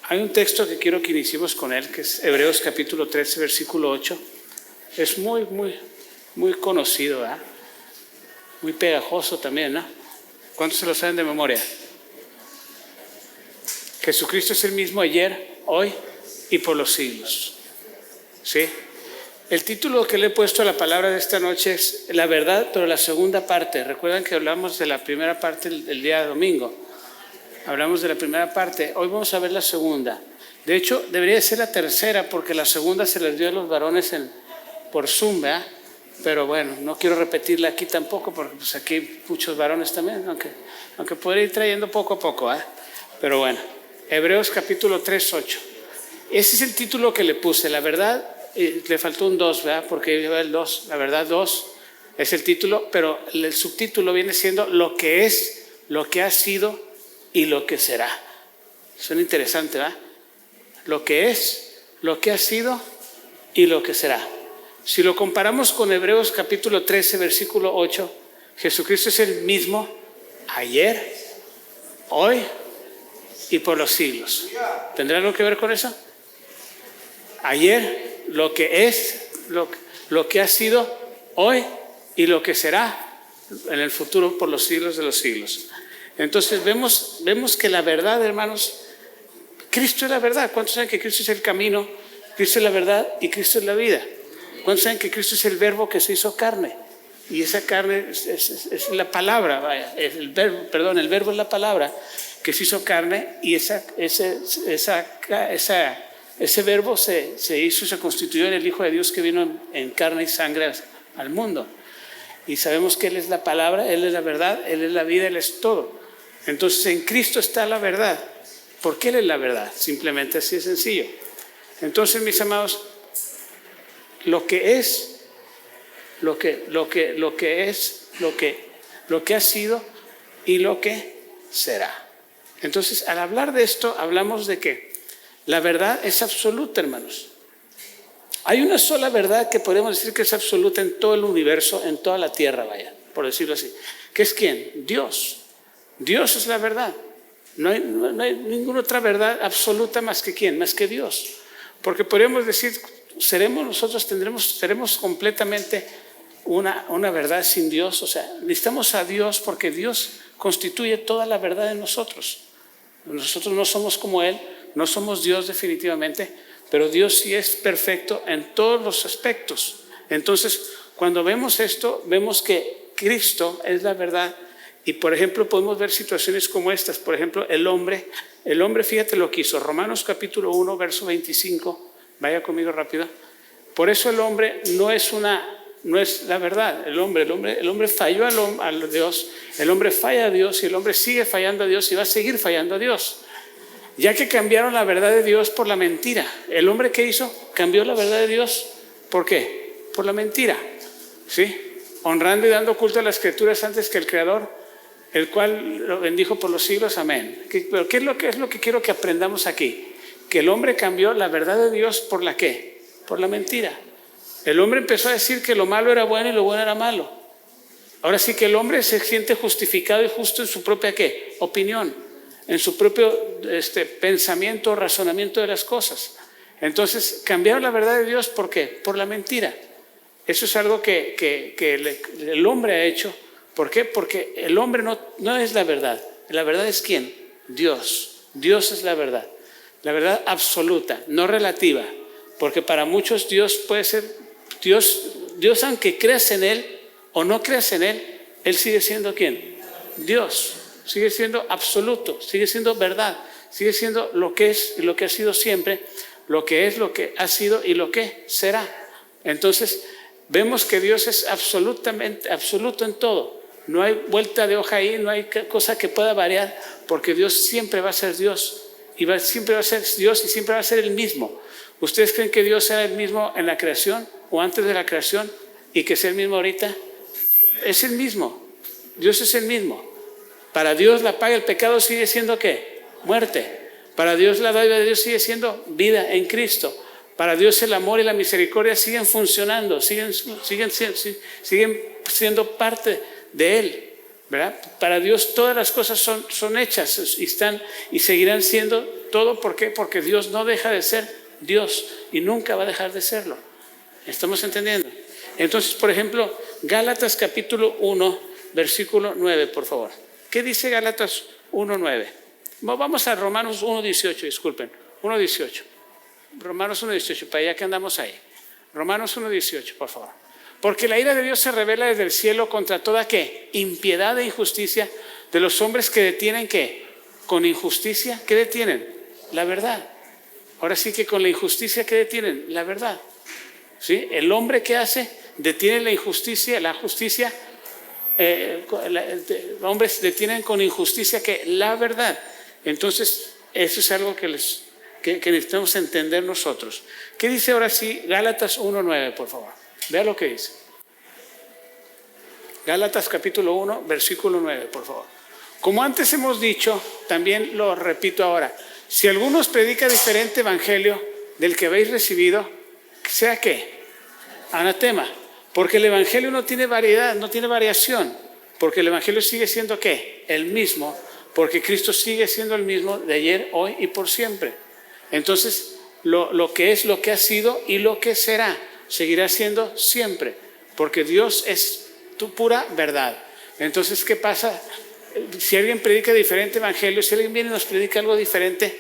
Hay un texto que quiero que iniciemos con él, que es Hebreos capítulo 13, versículo 8. Es muy conocido, ¿verdad? Muy pegajoso también, ¿no? ¿Cuántos se lo saben de memoria? Jesucristo es el mismo ayer, hoy y por los siglos. ¿Sí? El título que le he puesto a la palabra de esta noche es La verdad, pero la segunda parte. Recuerdan que hablamos de la primera parte el día de domingo. Hablamos de la primera parte. Hoy vamos a ver la segunda. De hecho, debería ser la tercera porque la segunda se les dio a los varones por Zoom, ¿verdad? Pero bueno, no quiero repetirla aquí tampoco porque pues aquí hay muchos varones también, aunque podría ir trayendo poco a poco, ¿eh? Pero bueno, Hebreos capítulo 3, 8. Ese es el título que le puse, la verdad, le faltó un 2, ¿verdad? Porque lleva el 2, la verdad 2 es el título, pero el subtítulo viene siendo lo que es, lo que ha sido y lo que será. Suena interesante, ¿verdad? Lo que es, lo que ha sido y lo que será. Si lo comparamos con Hebreos capítulo 13, versículo 8, Jesucristo es el mismo ayer, hoy y por los siglos. ¿Tendrá algo que ver con eso? Ayer, lo que es, lo que ha sido hoy y lo que será en el futuro por los siglos de los siglos. Entonces vemos que la verdad, hermanos, Cristo es la verdad. ¿Cuántos saben que Cristo es el camino, Cristo es la verdad y Cristo es la vida? ¿Cuántos saben que Cristo es el verbo que se hizo carne? Y esa carne es la palabra, vaya, el verbo es la palabra que se hizo carne y ese verbo se hizo, se constituyó en el Hijo de Dios que vino en carne y sangre al mundo. Y sabemos que Él es la palabra, Él es la verdad, Él es la vida, Él es todo. Entonces en Cristo está la verdad. ¿Por qué Él es la verdad? Simplemente así de sencillo. Entonces, mis amados, lo que es, lo que ha sido y lo que será. Entonces, al hablar de esto, hablamos de que la verdad es absoluta, hermanos. Hay una sola verdad que podemos decir que es absoluta en todo el universo, en toda la tierra, vaya, por decirlo así. ¿Qué es quién? Dios. Dios es la verdad. No hay ninguna otra verdad absoluta más que quién, más que Dios. Porque podríamos decir, seremos completamente una verdad sin Dios. O sea, necesitamos a Dios porque Dios constituye toda la verdad en nosotros. Nosotros no somos como Él, no somos Dios definitivamente, pero Dios sí es perfecto en todos los aspectos. Entonces, cuando vemos esto, vemos que Cristo es la verdad. Y por ejemplo, podemos ver situaciones como estas. Por ejemplo, el hombre, fíjate lo que hizo. Romanos capítulo 1, verso 25. Vaya conmigo rápido. Por eso el hombre no es la verdad. El hombre falló a Dios. El hombre falla a Dios y el hombre sigue fallando a Dios y va a seguir fallando a Dios. Ya que cambiaron la verdad de Dios por la mentira. ¿El hombre qué hizo? Cambió la verdad de Dios. ¿Por qué? Por la mentira. ¿Sí? Honrando y dando culto a las Escrituras antes que el Creador, el cual lo bendijo por los siglos. Amén. Pero ¿qué es lo que quiero que aprendamos aquí? Que el hombre cambió la verdad de Dios por la ¿qué? Por la mentira. El hombre empezó a decir que lo malo era bueno y lo bueno era malo. Ahora sí que el hombre se siente justificado y justo en su propia ¿qué? Opinión, en su propio pensamiento, razonamiento de las cosas. Entonces cambiaron la verdad de Dios. ¿Por qué? Por la mentira. Eso es algo que el hombre ha hecho. ¿Por qué? Porque el hombre no es la verdad. La verdad es ¿quién? Dios. Dios es la verdad. La verdad absoluta, no relativa. Porque para muchos Dios puede ser, Dios aunque creas en Él o no creas en Él, Él sigue siendo ¿quién? Dios. Sigue siendo absoluto, sigue siendo verdad, sigue siendo lo que es y lo que ha sido siempre, lo que es, lo que ha sido y lo que será. Entonces, vemos que Dios es absolutamente absoluto en todo. No hay vuelta de hoja ahí, no hay cosa que pueda variar, porque Dios siempre va a ser Dios. Siempre va a ser Dios y siempre va a ser el mismo. ¿Ustedes creen que Dios era el mismo en la creación o antes de la creación y que sea el mismo ahorita? Es el mismo. Dios es el mismo. Para Dios la paga del pecado sigue siendo ¿qué? Muerte. Para Dios la dádiva de Dios sigue siendo vida en Cristo. Para Dios el amor y la misericordia siguen funcionando, siguen siendo parte de Él. ¿verdad? Para Dios todas las cosas son hechas y seguirán siendo todo. ¿Por qué? Porque Dios no deja de ser Dios y nunca va a dejar de serlo. ¿Estamos entendiendo? Entonces, por ejemplo, Gálatas capítulo 1, versículo 9, por favor. ¿Qué dice Gálatas 1:9? Vamos a Romanos 1:18, disculpen. 1:18. Romanos 1:18, para allá que andamos ahí. Romanos 1:18, por favor. Porque la ira de Dios se revela desde el cielo contra toda ¿qué? Impiedad e injusticia de los hombres que detienen ¿qué? Con injusticia, ¿qué detienen? La verdad. Ahora sí que con la injusticia, ¿qué detienen? La verdad. ¿Sí? El hombre que hace detiene la justicia, hombres detienen con injusticia que la verdad. Entonces, eso es algo que necesitamos entender nosotros. ¿Qué dice ahora sí Gálatas 1:9, por favor? Vea lo que dice. Gálatas capítulo 1, versículo 9, por favor. Como antes hemos dicho, también lo repito ahora. Si alguno os predica diferente evangelio del que habéis recibido, sea ¿qué? Anatema. Porque el evangelio no tiene variedad, no tiene variación. Porque el evangelio sigue siendo ¿qué? El mismo. Porque Cristo sigue siendo el mismo de ayer, hoy y por siempre. Entonces, lo que es, lo que ha sido y lo que será, seguirá siendo siempre. Porque Dios es tu pura verdad. Entonces, ¿qué pasa? Si alguien predica diferente evangelio, si alguien viene y nos predica algo diferente,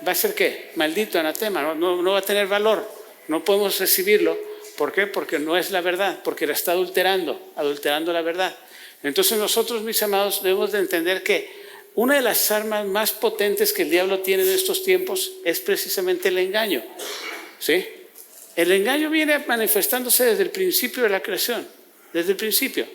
¿va a ser qué? Maldito, anatema, no va a tener valor. No podemos recibirlo. ¿Por qué? Porque no es la verdad, porque la está adulterando la verdad. Entonces nosotros, mis amados, debemos de entender que una de las armas más potentes que el diablo tiene en estos tiempos es precisamente el engaño. ¿Sí? El engaño viene manifestándose desde el principio de la creación, desde el principio.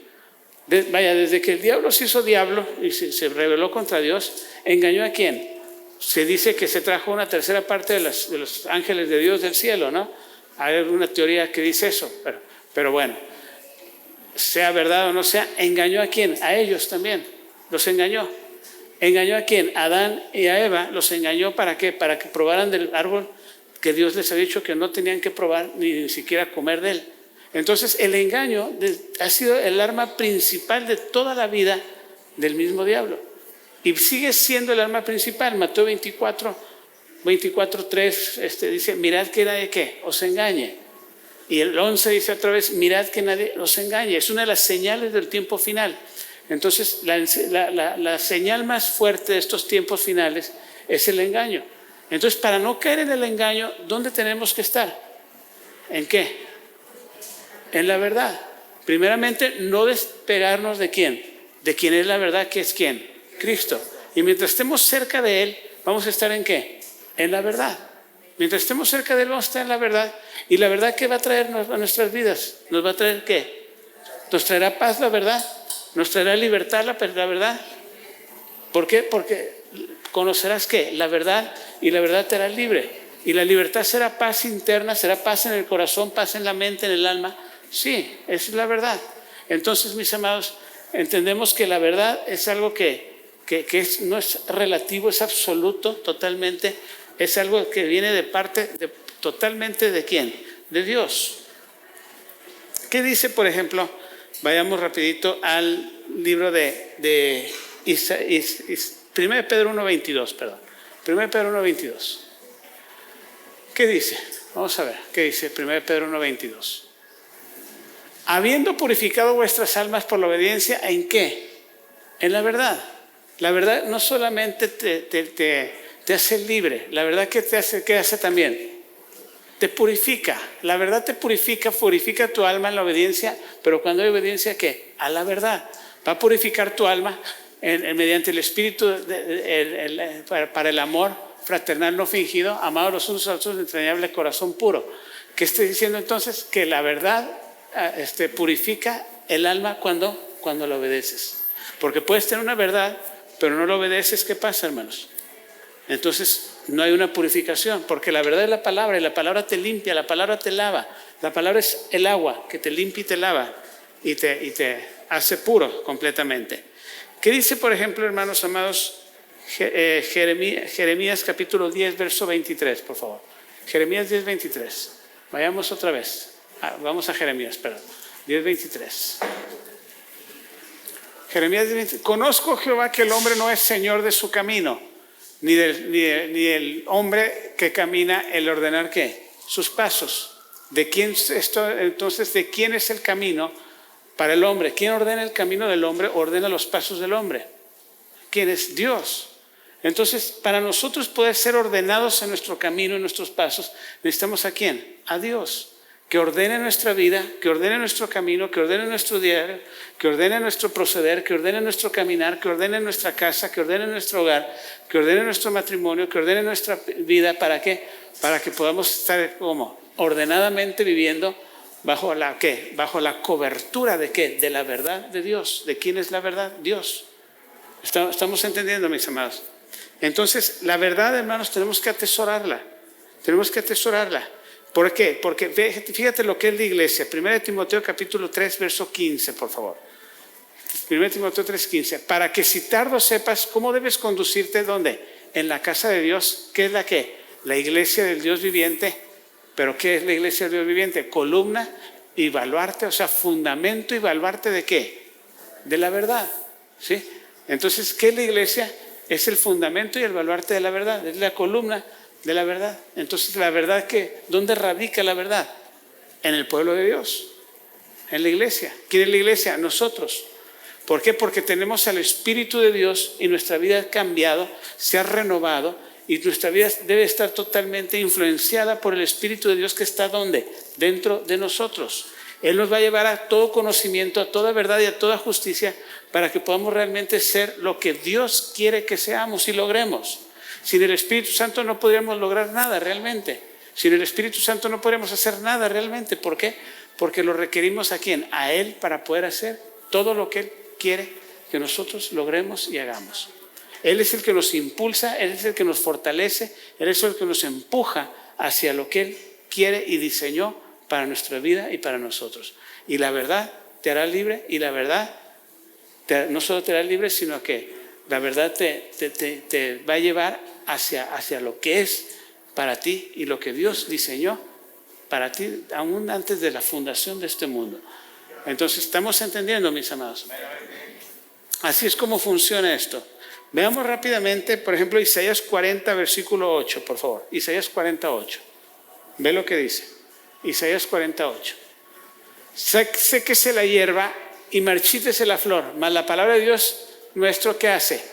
Desde que el diablo se hizo diablo y se rebeló contra Dios, ¿engañó a quién? Se dice que se trajo una tercera parte de los ángeles de Dios del cielo, ¿no? Hay alguna teoría que dice eso, pero bueno, sea verdad o no sea, ¿engañó a quién? A ellos también, los engañó. ¿Engañó a quién? A Adán y a Eva, los engañó ¿para qué? Para que probaran del árbol que Dios les ha dicho que no tenían que probar ni siquiera comer de él. Entonces el engaño ha sido el arma principal de toda la vida del mismo diablo. Y sigue siendo el arma principal. Mateo 24:3 dice, mirad que nadie ¿qué? Os engañe. Y el 11 dice otra vez, mirad que nadie os engañe. Es una de las señales del tiempo final. Entonces la señal más fuerte de estos tiempos finales es el engaño. Entonces, para no caer en el engaño, ¿dónde tenemos que estar? ¿En qué? En la verdad. Primeramente, no despegarnos de quién. De quién es la verdad, que es quién. Cristo. Y mientras estemos cerca de Él, vamos a estar ¿en qué? En la verdad. Mientras estemos cerca de Él, vamos a estar en la verdad. ¿Y la verdad qué va a traer a nuestras vidas? ¿Nos va a traer qué? ¿Nos traerá paz la verdad? ¿Nos traerá libertad la verdad? ¿Por qué? Porque conocerás ¿qué? La verdad, y la verdad te hará libre. Y la libertad será paz interna, será paz en el corazón, paz en la mente, en el alma. Sí, esa es la verdad. Entonces, mis amados, entendemos que la verdad es algo que no es relativo, es absoluto, totalmente. Es algo que viene de parte totalmente ¿de quién? De Dios. ¿Qué dice, por ejemplo? Vayamos rapidito al libro de 1 Pedro 1:22, perdón. 1 Pedro 1:22. ¿Qué dice? Vamos a ver, ¿qué dice 1 Pedro 1:22? Habiendo purificado vuestras almas por la obediencia, ¿en qué? En la verdad. La verdad no solamente te hace libre, la verdad que te hace, ¿qué hace también? Te purifica. La verdad te purifica tu alma en la obediencia, pero cuando hay obediencia, ¿qué? A la verdad. Va a purificar tu alma mediante el Espíritu para el amor fraternal no fingido, amados los unos a los otros, entrañable corazón puro. ¿Qué estoy diciendo entonces? Que la verdad purifica el alma cuando la obedeces. Porque puedes tener una verdad, pero no lo obedeces. ¿Qué pasa, hermanos? Entonces no hay una purificación, porque la verdad es la palabra, y la palabra te limpia, la palabra te lava. La palabra es el agua que te limpia y te lava y te hace puro completamente. ¿Qué dice, por ejemplo, hermanos amados, Jeremías capítulo 10, verso 23, por favor? Jeremías 10, 23. Vayamos otra vez. Vamos a Jeremías, perdón. 10, 23. Jeremías 10:20, conozco, Jehová, que el hombre no es señor de su camino, ni el hombre que camina el ordenar ¿qué? Sus pasos. Entonces, ¿de quién es el camino para el hombre? ¿Quién ordena el camino del hombre? Ordena los pasos del hombre. ¿Quién es? Dios. Entonces, para nosotros poder ser ordenados en nuestro camino, en nuestros pasos, necesitamos ¿a quién? A Dios. Que ordene nuestra vida, que ordene nuestro camino, que ordene nuestro diario, que ordene nuestro proceder, que ordene nuestro caminar, que ordene nuestra casa, que ordene nuestro hogar, que ordene nuestro matrimonio, que ordene nuestra vida. ¿Para qué? Para que podamos estar como ordenadamente viviendo bajo la ¿qué? Bajo la cobertura de ¿qué? De la verdad de Dios. ¿De quién es la verdad? Dios. ¿Estamos entendiendo, mis amados? Entonces, la verdad, hermanos, tenemos que atesorarla. Tenemos que atesorarla. ¿Por qué? Porque fíjate lo que es la iglesia. 1 Timoteo capítulo 3, verso 15, por favor. 1 Timoteo 3, 15. Para que si tardo sepas cómo debes conducirte, ¿dónde? En la casa de Dios. ¿Qué es la qué? La iglesia del Dios viviente. ¿Pero qué es la iglesia del Dios viviente? Columna y baluarte, o sea, fundamento y baluarte ¿de qué? De la verdad. ¿Sí? Entonces, ¿qué es la iglesia? Es el fundamento y el baluarte de la verdad. Es la columna de la verdad. Entonces, la verdad ¿dónde radica la verdad? En el pueblo de Dios, en la iglesia. ¿Quién es la iglesia? Nosotros. ¿Por qué? Porque tenemos al Espíritu de Dios y nuestra vida ha cambiado, se ha renovado y nuestra vida debe estar totalmente influenciada por el Espíritu de Dios que está ¿dónde? Dentro de nosotros. Él nos va a llevar a todo conocimiento, a toda verdad y a toda justicia para que podamos realmente ser lo que Dios quiere que seamos y logremos. Sin el Espíritu Santo no podríamos lograr nada realmente. Sin el Espíritu Santo no podríamos hacer nada realmente. ¿Por qué? Porque lo requerimos ¿a quién? A Él para poder hacer todo lo que Él quiere que nosotros logremos y hagamos. Él es el que nos impulsa, Él es el que nos fortalece, Él es el que nos empuja hacia lo que Él quiere y diseñó para nuestra vida y para nosotros. Y la verdad te hará libre y la verdad no solo te hará libre, sino que la verdad te va a llevar hacia lo que es para ti y lo que Dios diseñó para ti aún antes de la fundación de este mundo. Entonces, ¿estamos entendiendo, mis amados? Así es como funciona esto. Veamos rápidamente, por ejemplo, Isaías 40, versículo 8, por favor. Isaías 48. Ve lo que dice. Isaías 48. Séquese la hierba y marchítese la flor, mas la palabra de Dios nuestro, ¿qué hace?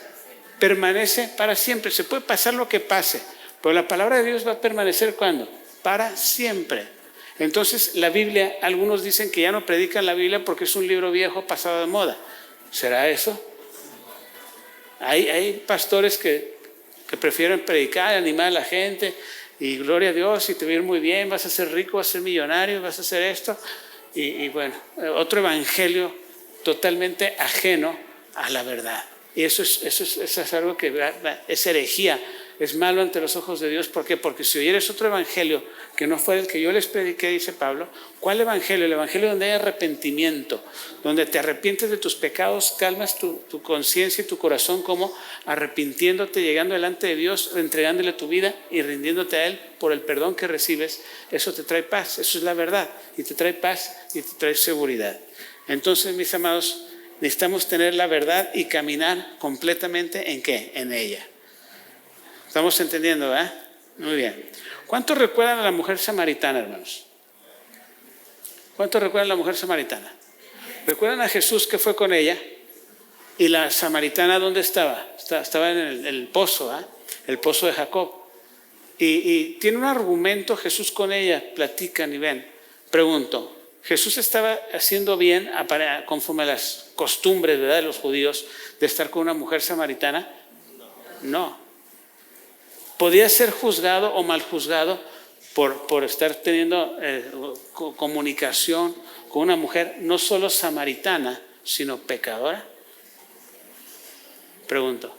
Permanece para siempre. Se puede pasar lo que pase, pero la palabra de Dios va a permanecer ¿cuándo? Para siempre. Entonces, la Biblia, algunos dicen que ya no predican la Biblia porque es un libro viejo pasado de moda. ¿Será eso? Hay pastores que prefieren predicar, animar a la gente y gloria a Dios y te va a ir muy bien, vas a ser rico, vas a ser millonario, vas a hacer esto. Y bueno, otro evangelio totalmente ajeno a la verdad. Y eso es algo que es herejía, es malo ante los ojos de Dios. ¿Por qué? Porque si oyeres otro evangelio que no fue el que yo les prediqué, dice Pablo, ¿cuál evangelio? El evangelio donde hay arrepentimiento, donde te arrepientes de tus pecados, calmas tu conciencia y tu corazón, como arrepintiéndote, llegando delante de Dios, entregándole tu vida y rindiéndote a Él por el perdón que recibes. Eso te trae paz, eso es la verdad, y te trae paz y te trae seguridad. Entonces, mis amados, necesitamos tener la verdad y caminar completamente ¿en qué? En ella. ¿Estamos entendiendo, verdad? Muy bien. ¿Cuántos recuerdan a la mujer samaritana, hermanos? ¿Cuántos recuerdan a la mujer samaritana? ¿Recuerdan a Jesús que fue con ella? ¿Y la samaritana dónde estaba? Estaba en el pozo, ¿verdad? El pozo de Jacob. Y tiene un argumento Jesús con ella, platican y ven. Pregunto, ¿Jesús estaba haciendo bien conforme a las costumbres, ¿verdad?, de los judíos de estar con una mujer samaritana? No. ¿Podía ser juzgado o mal juzgado por estar teniendo comunicación con una mujer no solo samaritana, sino pecadora? Pregunto.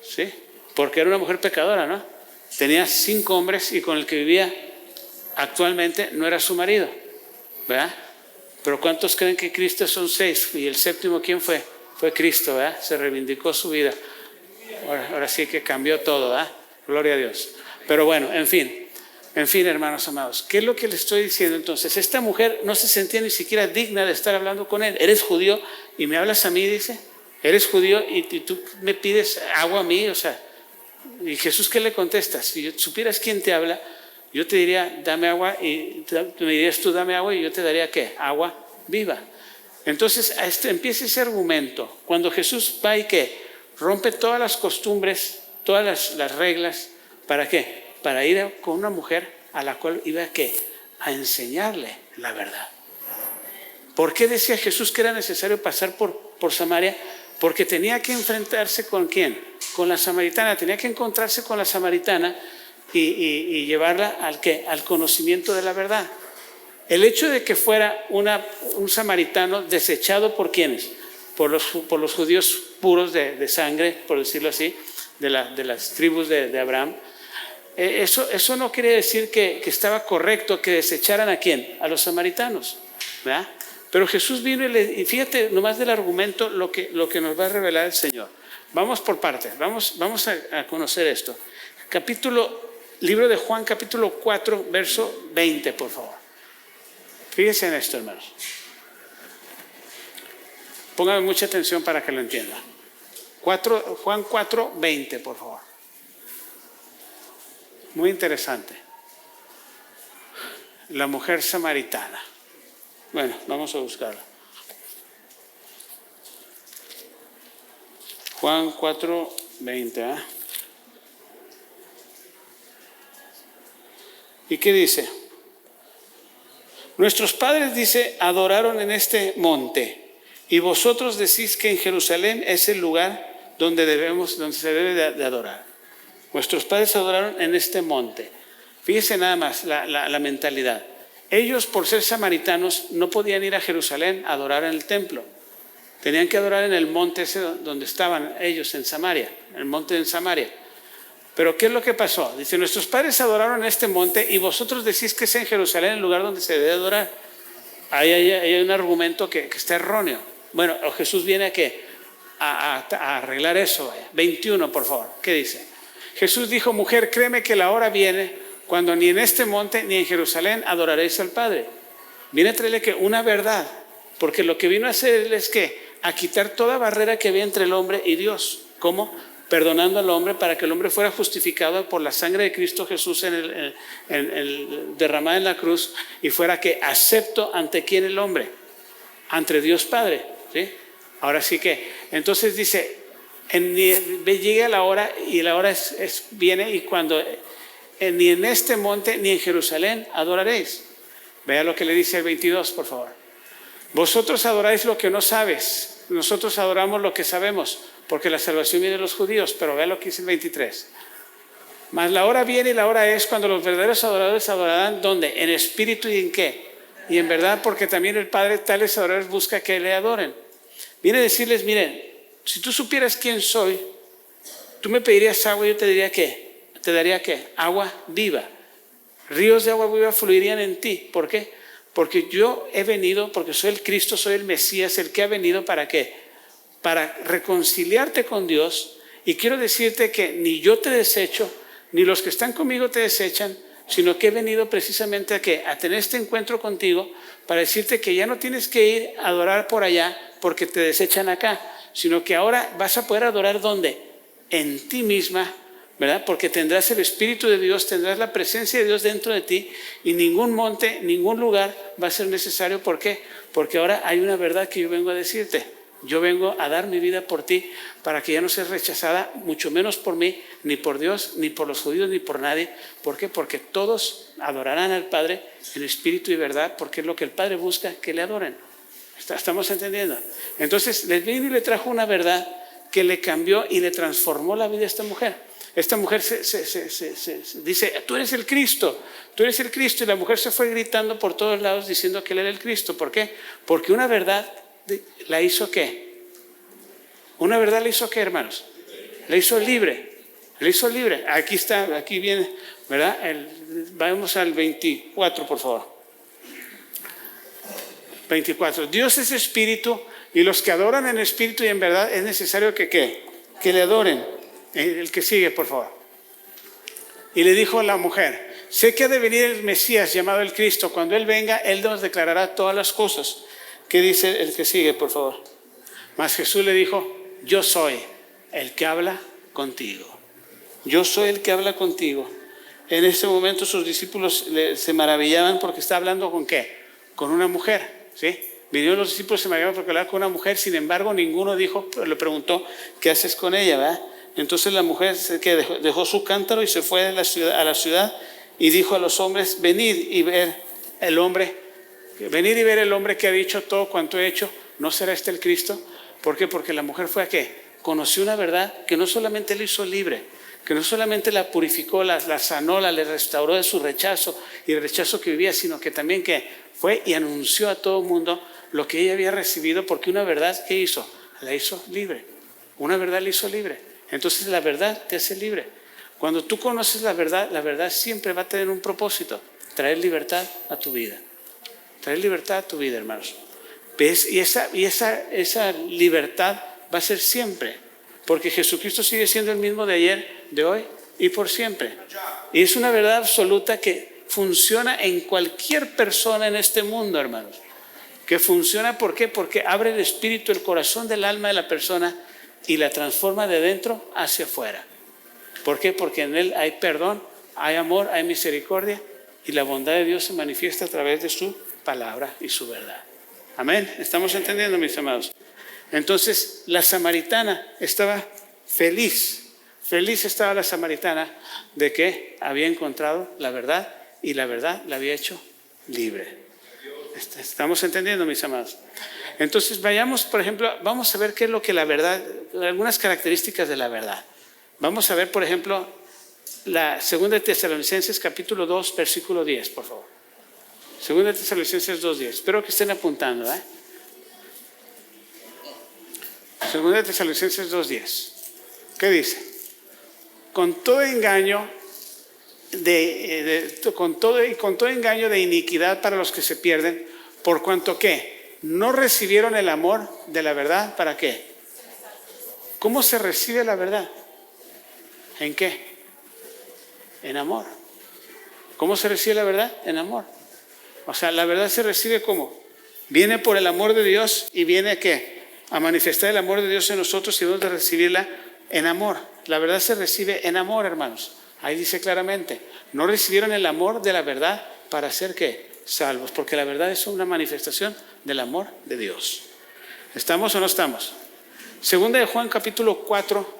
¿Sí? Porque era una mujer pecadora, ¿no? Tenía 5 hombres y con el que vivía actualmente no era su marido, ¿verdad? Pero ¿cuántos creen que Cristo son 6? Y el séptimo, ¿quién fue? Fue Cristo, ¿verdad? Se reivindicó su vida. Ahora sí que cambió todo, ¿verdad? Gloria a Dios. Pero bueno, en fin. En fin, hermanos amados, ¿qué es lo que le estoy diciendo entonces? Esta mujer no se sentía ni siquiera digna de estar hablando con él. ¿Eres judío y me hablas a mí? Dice. ¿Eres judío y tú me pides agua a mí? O sea, ¿y Jesús qué le contesta? Si yo supieras quién te habla, yo te diría, dame agua, y me dirías tú, dame agua, y yo te daría, ¿qué? Agua viva. Entonces empieza ese argumento. Cuando Jesús va y ¿qué? Rompe todas las costumbres, todas las reglas. ¿Para qué? Para ir con una mujer a la cual iba a ¿qué? A enseñarle la verdad. ¿Por qué decía Jesús que era necesario pasar por Samaria? Porque tenía que enfrentarse ¿con quién? Con la samaritana. Tenía que encontrarse con la samaritana y llevarla al conocimiento de la verdad. El hecho de que fuera un samaritano desechado ¿por quiénes? Por los judíos puros de sangre, por decirlo así, de las tribus de Abraham. Eso no quiere decir que estaba correcto que desecharan ¿a quién? A los samaritanos, ¿verdad? Pero Jesús vino y fíjate nomás del argumento lo que nos va a revelar el Señor. Vamos por partes, vamos a conocer esto. Libro de Juan, capítulo 4, verso 20, por favor. Fíjense en esto, hermanos. Pónganme mucha atención para que lo entiendan. Juan 4, 20, por favor. Muy interesante. La mujer samaritana. Bueno, vamos a buscarla. Juan 4, 20. ¿eh? ¿Y qué dice? Nuestros padres, dice, adoraron en este monte, y vosotros decís que en Jerusalén es el lugar donde se debe de adorar. Nuestros padres adoraron en este monte. Fíjese nada más la mentalidad. Ellos, por ser samaritanos, no podían ir a Jerusalén a adorar en el templo. Tenían que adorar en el monte ese donde estaban ellos, en Samaria, el monte en Samaria. Pero ¿qué es lo que pasó? Dice, nuestros padres adoraron en este monte y vosotros decís que es en Jerusalén el lugar donde se debe adorar. Ahí hay un argumento que está erróneo. Bueno, Jesús viene a arreglar eso. 21, por favor. ¿Qué dice? Jesús dijo, mujer, créeme que la hora viene cuando ni en este monte ni en Jerusalén adoraréis al Padre. Viene a traerle que una verdad, porque lo que vino a hacer es que a quitar toda barrera que había entre el hombre y Dios. ¿Cómo? Perdonando al hombre para que el hombre fuera justificado por la sangre de Cristo Jesús derramada en la cruz y fuera que acepto ante quién el hombre, ante Dios Padre. ¿Sí? Ahora sí que, entonces dice, llega la hora y la hora viene y cuando ni en este monte ni en Jerusalén adoraréis. Vea lo que le dice el 22, por favor. Vosotros adoráis lo que no sabes, nosotros adoramos lo que sabemos, porque la salvación viene de los judíos. Pero vea lo que dice el 23. Mas la hora viene y la hora es cuando los verdaderos adoradores adorarán, ¿dónde? En espíritu y en qué. Y en verdad, porque también el Padre tales adoradores busca que le adoren. Viene a decirles, miren, si tú supieras quién soy, tú me pedirías agua y yo te diría ¿qué? Te daría ¿qué? Agua viva. Ríos de agua viva fluirían en ti. ¿Por qué? Porque yo he venido, porque soy el Cristo, soy el Mesías, el que ha venido ¿para qué? Para reconciliarte con Dios. Y quiero decirte que ni yo te desecho, ni los que están conmigo te desechan, sino que he venido precisamente a tener este encuentro contigo para decirte que ya no tienes que ir a adorar por allá porque te desechan acá, sino que ahora vas a poder adorar ¿dónde? En ti misma, ¿verdad? Porque tendrás el Espíritu de Dios, tendrás la presencia de Dios dentro de ti y ningún monte, ningún lugar va a ser necesario. ¿Por qué? Porque ahora hay una verdad que yo vengo a decirte. Yo vengo a dar mi vida por ti para que ya no seas rechazada, mucho menos por mí, ni por Dios, ni por los judíos, ni por nadie. ¿Por qué? Porque todos adorarán al Padre en espíritu y verdad, porque es lo que el Padre busca, que le adoren. ¿Estamos entendiendo? Entonces, les vino y le trajo una verdad que le cambió y le transformó la vida a esta mujer. Esta mujer dice, tú eres el Cristo, tú eres el Cristo. Y la mujer se fue gritando por todos lados diciendo que él era el Cristo. ¿Por qué? Porque una verdad la hizo ¿qué? Una verdad la hizo ¿qué, hermanos? La hizo libre. La hizo libre. Aquí está, aquí viene, ¿verdad? Vamos al 24, por favor. 24. Dios es espíritu y los que adoran en espíritu y en verdad es necesario que ¿qué? Que le adoren. El que sigue, por favor. Y le dijo a la mujer, sé que ha de venir el Mesías llamado el Cristo. Cuando Él venga, Él nos declarará todas las cosas. ¿Qué dice el que sigue, por favor? Mas Jesús le dijo, yo soy el que habla contigo. Yo soy el que habla contigo. En ese momento sus discípulos se maravillaban porque está hablando ¿con qué? Con una mujer, ¿sí? Vinieron los discípulos, se maravillaban porque hablaba con una mujer. Sin embargo, ninguno dijo, le preguntó, ¿qué haces con ella? ¿Verdad? Entonces la mujer que dejó su cántaro y se fue a la ciudad y dijo a los hombres, venid y ver el hombre que ha dicho todo cuanto he hecho. ¿No será este el Cristo? ¿Por qué? Porque la mujer fue a qué? Conoció una verdad que no solamente la hizo libre, que no solamente la purificó, la sanó, le restauró de su rechazo y el rechazo que vivía, sino que también que fue y anunció a todo el mundo lo que ella había recibido, porque una verdad, ¿qué hizo? La hizo libre. Una verdad la hizo libre. Entonces la verdad te hace libre. Cuando tú conoces la verdad siempre va a tener un propósito, traer libertad a tu vida. Traer libertad a tu vida, hermanos. ¿Ves? Y esa libertad va a ser siempre, porque Jesucristo sigue siendo el mismo de ayer, de hoy y por siempre. Y es una verdad absoluta que funciona en cualquier persona en este mundo, hermanos. Que funciona, ¿por qué? Porque abre el espíritu, el corazón del alma de la persona y la transforma de dentro hacia afuera. ¿Por qué? Porque en él hay perdón, hay amor, hay misericordia y la bondad de Dios se manifiesta a través de su palabra y su verdad. Amén. ¿Estamos entendiendo, mis amados? Entonces la samaritana estaba feliz estaba la samaritana de que había encontrado la verdad y la verdad la había hecho libre. ¿Estamos entendiendo, mis amados? Entonces vayamos, por ejemplo, vamos a ver qué es lo que la verdad, algunas características de la verdad. Vamos a ver, por ejemplo, la segunda de Tesalonicenses capítulo 2, versículo 10, por favor. Segunda de Tesalonicenses 2:10. Espero que estén apuntando, ¿eh? Segunda de Tesalonicenses 2:10. ¿Qué dice? Con todo engaño con todo engaño de iniquidad para los que se pierden, por cuanto que no recibieron el amor de la verdad. ¿Para qué? ¿Cómo se recibe la verdad? ¿En qué? En amor. ¿Cómo se recibe la verdad? En amor. O sea, la verdad se recibe ¿cómo? Viene por el amor de Dios y viene ¿a qué? A manifestar el amor de Dios en nosotros y debemos de recibirla en amor. La verdad se recibe en amor, hermanos. Ahí dice claramente, no recibieron el amor de la verdad para ser ¿qué? Salvos, porque la verdad es una manifestación del amor de Dios. ¿Estamos o no estamos? Segunda de Juan capítulo 4,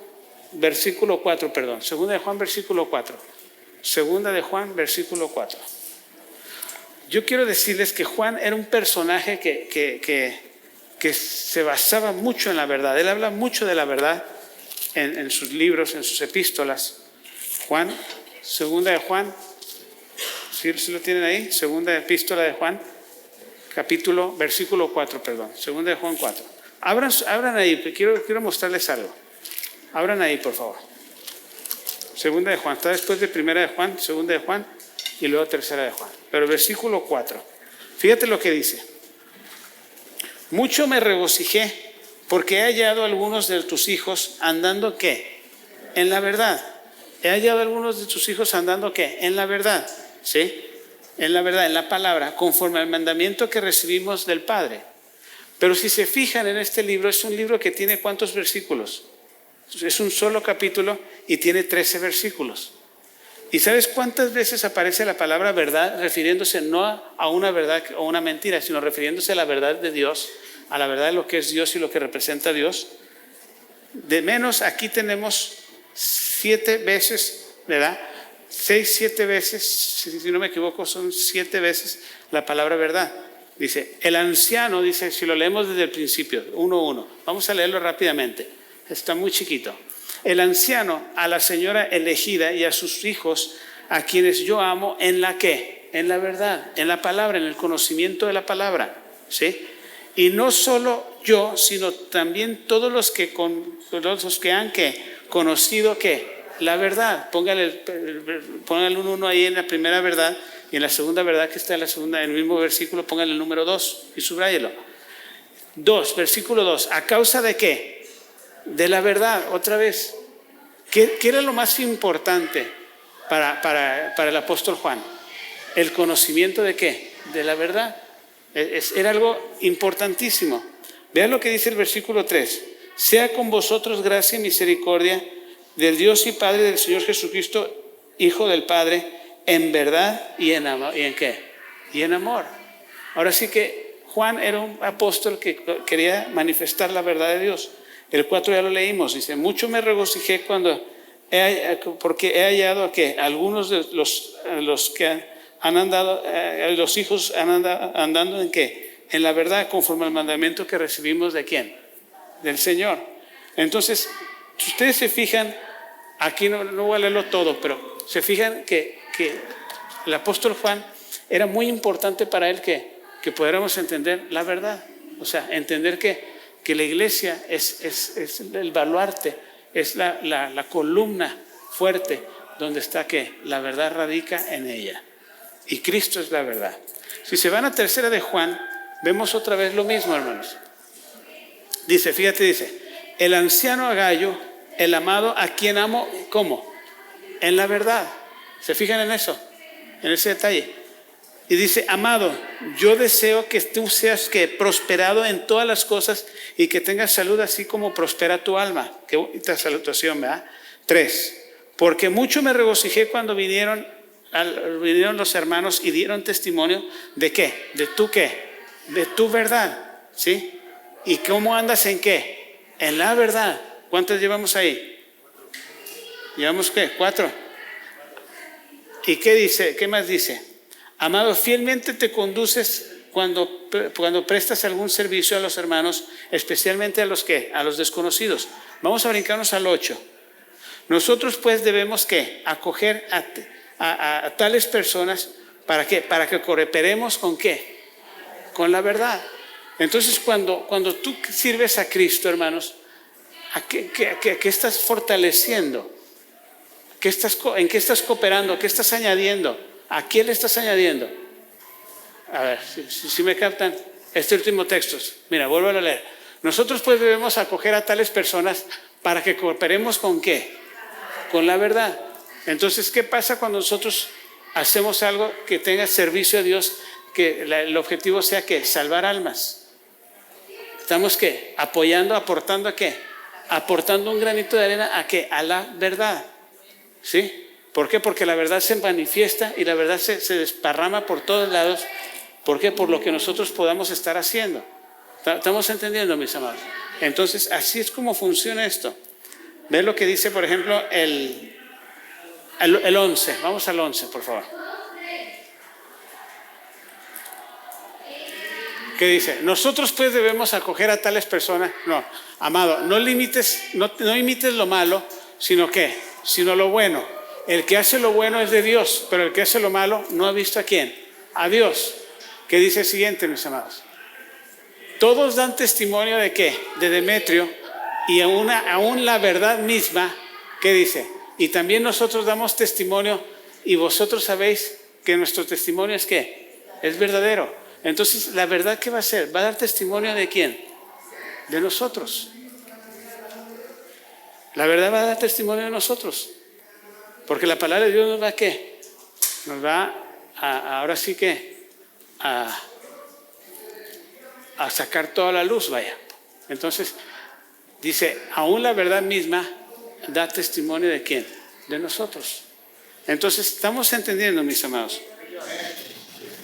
versículo 4, perdón. Segunda de Juan versículo 4. Segunda de Juan versículo 4. Yo quiero decirles que Juan era un personaje que se basaba mucho en la verdad. Él habla mucho de la verdad en sus libros, en sus epístolas. Juan, segunda de Juan, ¿sí lo tienen ahí? Segunda epístola de Juan, versículo 4, perdón. Segunda de Juan 4. Abran ahí, quiero mostrarles algo. Abran ahí, por favor. Segunda de Juan, está después de primera de Juan, segunda de Juan y luego tercera de Juan. Pero versículo 4, fíjate lo que dice. Mucho me regocijé porque he hallado a algunos de tus hijos andando ¿qué? En la verdad. He hallado a algunos de tus hijos andando ¿qué? En la verdad. ¿Sí? En la verdad, en la palabra, conforme al mandamiento que recibimos del Padre. Pero si se fijan en este libro, es un libro que tiene ¿cuántos versículos? Es un solo capítulo y tiene 13 versículos. ¿Y sabes cuántas veces aparece la palabra verdad refiriéndose no a una verdad o una mentira, sino refiriéndose a la verdad de Dios, a la verdad de lo que es Dios y lo que representa a Dios? De menos, aquí tenemos 7 veces, ¿verdad? 6, 7 veces, si no me equivoco, son 7 veces la palabra verdad. Dice, el anciano, dice, si lo leemos desde el principio, 1:1, vamos a leerlo rápidamente, está muy chiquito. El anciano a la señora elegida y a sus hijos, a quienes yo amo, ¿en la qué? En la verdad, en la palabra, en el conocimiento de la palabra, ¿sí? Y no solo yo, sino también todos los que han ¿qué? Conocido ¿qué? La verdad. Póngale un 1 ahí en la primera verdad y en la segunda verdad que está en el mismo versículo, póngale el número 2 y subráyelo. 2, versículo 2, ¿a causa de qué? De la verdad, otra vez. ¿Qué era lo más importante? para el apóstol Juan? ¿El conocimiento de qué? De la verdad. Era algo importantísimo. Vean lo que dice el versículo 3. Sea con vosotros gracia y misericordia del Dios y Padre del Señor Jesucristo, Hijo del Padre, en verdad y en amor. ¿Y en qué? Y en amor. Ahora sí que Juan era un apóstol que quería manifestar la verdad de Dios. El 4 ya lo leímos. Dice, mucho me regocijé porque he hallado que algunos de los que han andado, los hijos andando en qué? En la verdad, conforme al mandamiento que recibimos de quién? Del Señor. Entonces, si ustedes se fijan, aquí no voy a leerlo todo, pero se fijan que el apóstol Juan era muy importante para él que pudiéramos entender la verdad. O sea, entender que la iglesia es el baluarte, es la columna fuerte donde está que la verdad radica en ella. Y Cristo es la verdad. Si se van a 3 de Juan, vemos otra vez lo mismo, hermanos. Dice, el anciano Gayo, el amado, a quien amo, ¿cómo? En la verdad. ¿Se fijan en eso? En ese detalle. Y dice, amado, yo deseo que tú seas prosperado en todas las cosas y que tengas salud así como prospera tu alma. Qué bonita salutación, ¿verdad? 3. Porque mucho me regocijé cuando vinieron los hermanos y dieron testimonio de ¿qué? ¿De tú qué? De tu verdad, ¿sí? ¿Y cómo andas en qué? En la verdad. ¿Cuántas llevamos ahí? ¿Llevamos qué? 4. ¿Y qué dice? ¿Qué más dice? Amado, fielmente te conduces cuando prestas algún servicio a los hermanos, especialmente a los ¿qué? A los desconocidos. Vamos a brincarnos al 8. Nosotros pues debemos ¿qué? Acoger a tales personas, ¿para qué? Para que cooperemos con ¿qué? Con la verdad. Entonces cuando tú sirves a Cristo, hermanos, ¿qué estás fortaleciendo? ¿En qué estás cooperando? ¿Qué estás añadiendo? ¿A quién le estás añadiendo? A ver, si me captan este último texto. Mira, vuelvo a leer. Nosotros pues debemos acoger a tales personas para que cooperemos con ¿qué? Con la verdad. Entonces, ¿qué pasa cuando nosotros hacemos algo que tenga servicio a Dios, que el objetivo sea ¿qué? Salvar almas? Estamos ¿qué? Apoyando, aportando ¿a qué? Aportando un granito de arena ¿a qué? A la verdad. ¿Sí? ¿Por qué? Porque la verdad se manifiesta y la verdad se desparrama por todos lados. ¿Por qué? Por lo que nosotros podamos estar haciendo. ¿Estamos entendiendo, mis amados? Entonces, así es como funciona esto. Ve lo que dice, por ejemplo, el 11. Vamos al 11, por favor. ¿Qué dice? Nosotros pues debemos acoger a tales personas. No, amado, no imites lo malo, sino ¿qué? Sino lo bueno. El que hace lo bueno es de Dios, pero el que hace lo malo no ha visto a quién, a Dios. ¿Qué dice el siguiente, mis amados? Todos dan testimonio de ¿qué? De Demetrio, y aún la verdad misma, ¿qué dice? Y también nosotros damos testimonio, y vosotros sabéis que nuestro testimonio es ¿qué? Es verdadero. Entonces, ¿la verdad qué va a hacer? ¿Va a dar testimonio de quién? De nosotros. La verdad va a dar testimonio de nosotros. Porque la palabra de Dios nos va a ¿qué? Nos va ahora sí que a sacar toda la luz, vaya. Entonces, dice, aún la verdad misma da testimonio de ¿quién? De nosotros. Entonces, estamos entendiendo, mis amados.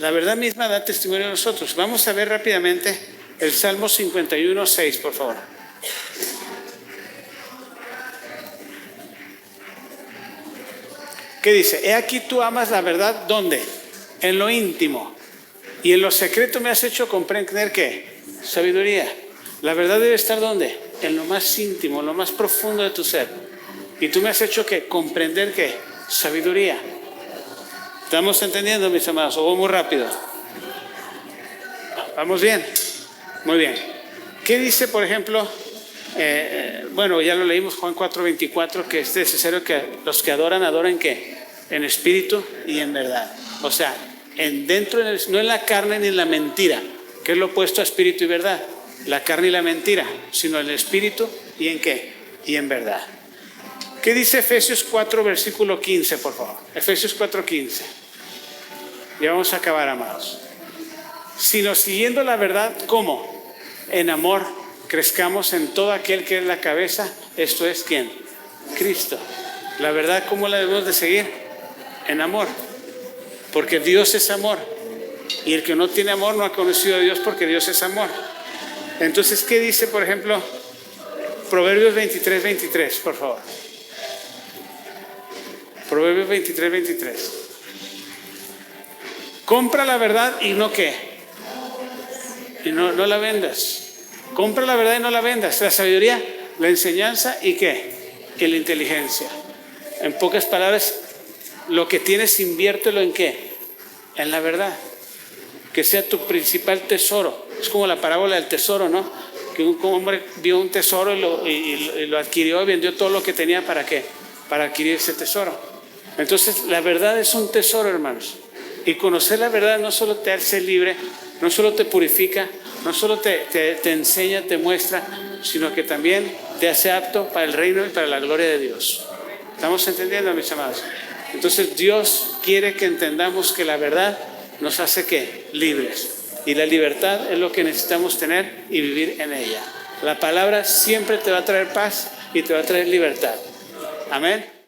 La verdad misma da testimonio de nosotros. Vamos a ver rápidamente el Salmo 51:6, por favor. ¿Qué dice? He aquí tú amas la verdad, ¿dónde? En lo íntimo. Y en lo secreto me has hecho comprender ¿qué? Sabiduría. La verdad debe estar ¿dónde? En lo más íntimo, en lo más profundo de tu ser. Y tú me has hecho ¿qué? Comprender ¿qué? Sabiduría. ¿Estamos entendiendo, mis amados? ¿O voy muy rápido? ¿Vamos bien? Muy bien. ¿Qué dice, por ejemplo? Bueno, ya lo leímos, Juan 4:24, que es necesario que los que adoran ¿qué? En espíritu y en verdad. O sea, no en la carne ni en la mentira, que es lo opuesto a espíritu y verdad. La carne y la mentira, sino en el espíritu y en ¿qué? Y en verdad. ¿Qué dice Efesios 4, versículo 15, por favor? Efesios 4, 15. Ya vamos a acabar, amados. Sino siguiendo la verdad, ¿cómo? En amor, crezcamos en todo aquel que es la cabeza, esto es, ¿quién? Cristo. La verdad, ¿cómo la debemos de seguir? En amor, porque Dios es amor. Y el que no tiene amor no ha conocido a Dios, porque Dios es amor. Entonces, ¿qué dice, por ejemplo, Proverbios 23, 23, por favor? Proverbios 23, 23. Compra la verdad y no ¿qué? Y no la vendas. Compra la verdad y no la vendas. La sabiduría, la enseñanza y ¿qué? Y la inteligencia. En pocas palabras, lo que tienes, inviértelo en ¿qué? En la verdad. Que sea tu principal tesoro. Es como la parábola del tesoro, ¿no? Que un hombre vio un tesoro y lo adquirió y vendió todo lo que tenía. ¿Para qué? Para adquirir ese tesoro. Entonces, la verdad es un tesoro, hermanos. Y conocer la verdad no solo te hace libre, no solo te purifica, no solo te enseña, te muestra, sino que también te hace apto para el reino y para la gloria de Dios. ¿Estamos entendiendo, mis amados? Entonces, Dios quiere que entendamos que la verdad nos hace ¿qué? Libres. Y la libertad es lo que necesitamos tener y vivir en ella. La palabra siempre te va a traer paz y te va a traer libertad. Amén.